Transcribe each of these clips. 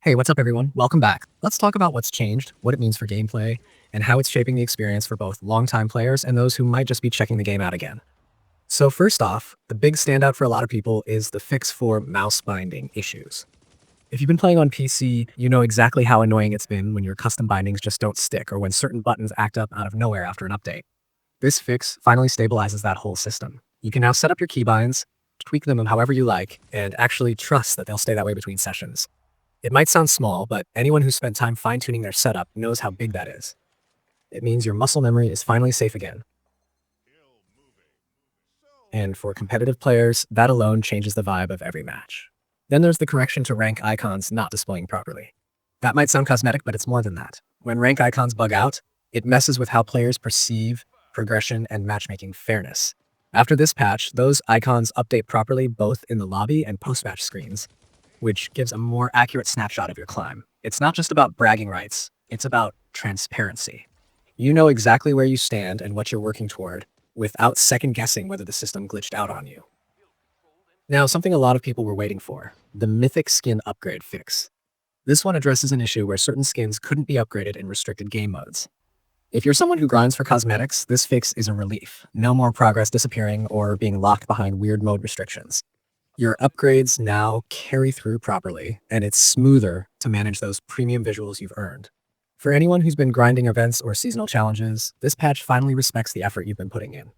Hey, what's up everyone? Welcome back. Let's talk about what's changed, what it means for gameplay, and how it's shaping the experience for both longtime players and those who might just be checking the game out again. So first off, the big standout for a lot of people is the fix for mouse binding issues. If you've been playing on PC, you know exactly how annoying it's been when your custom bindings just don't stick or when certain buttons act up out of nowhere after an update. This fix finally stabilizes that whole system. You can now set up your keybinds, tweak them however you like, and actually trust that they'll stay that way between sessions. It might sound small, but anyone who's spent time fine-tuning their setup knows how big that is. It means your muscle memory is finally safe again. And for competitive players, that alone changes the vibe of every match. Then there's the correction to rank icons not displaying properly. That might sound cosmetic, but it's more than that. When rank icons bug out, it messes with how players perceive progression and matchmaking fairness. After this patch, those icons update properly both in the lobby and post-match screens, which gives a more accurate snapshot of your climb. It's not just about bragging rights, it's about transparency. You know exactly where you stand and what you're working toward without second guessing whether the system glitched out on you. Now, something a lot of people were waiting for, the Mythic skin upgrade fix. This one addresses an issue where certain skins couldn't be upgraded in restricted game modes. If you're someone who grinds for cosmetics, this fix is a relief. No more progress disappearing or being locked behind weird mode restrictions. Your upgrades now carry through properly, and it's smoother to manage those premium visuals you've earned. For anyone who's been grinding events or seasonal challenges, this patch finally respects the effort you've been putting in.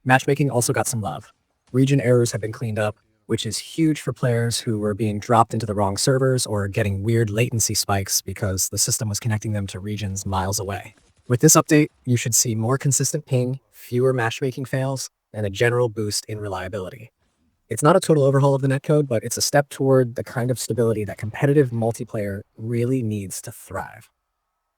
Matchmaking also got some love. Region errors have been cleaned up, which is huge for players who were being dropped into the wrong servers or getting weird latency spikes because the system was connecting them to regions miles away. With this update, you should see more consistent ping, fewer matchmaking fails, and a general boost in reliability. It's not a total overhaul of the netcode, but it's a step toward the kind of stability that competitive multiplayer really needs to thrive.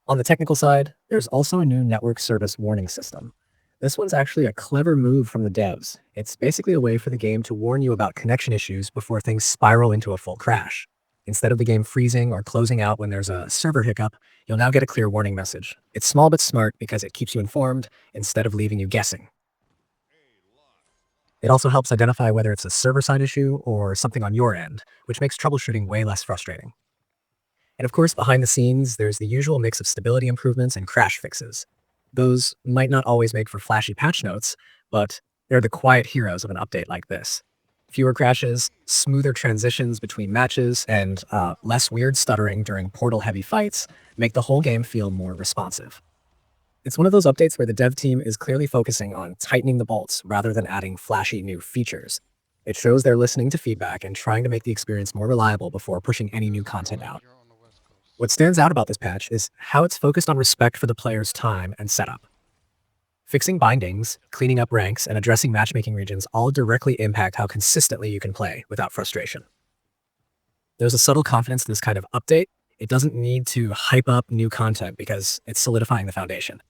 On the technical side, there's also a new network service warning system. This one's actually a clever move from the devs. It's basically a way for the game to warn you about connection issues before things spiral into a full crash. Instead of the game freezing or closing out when there's a server hiccup, you'll now get a clear warning message. It's small but smart because it keeps you informed instead of leaving you guessing. It also helps identify whether it's a server-side issue or something on your end, which makes troubleshooting way less frustrating. And of course, behind the scenes, there's the usual mix of stability improvements and crash fixes. Those might not always make for flashy patch notes, but they're the quiet heroes of an update like this. Fewer crashes, smoother transitions between matches, and less weird stuttering during portal-heavy fights make the whole game feel more responsive. It's one of those updates where the dev team is clearly focusing on tightening the bolts rather than adding flashy new features. It shows they're listening to feedback and trying to make the experience more reliable before pushing any new content out. What stands out about this patch is how it's focused on respect for the player's time and setup. Fixing bindings, cleaning up ranks, and addressing matchmaking regions all directly impact how consistently you can play without frustration. There's a subtle confidence in this kind of update. It doesn't need to hype up new content because it's solidifying the foundation.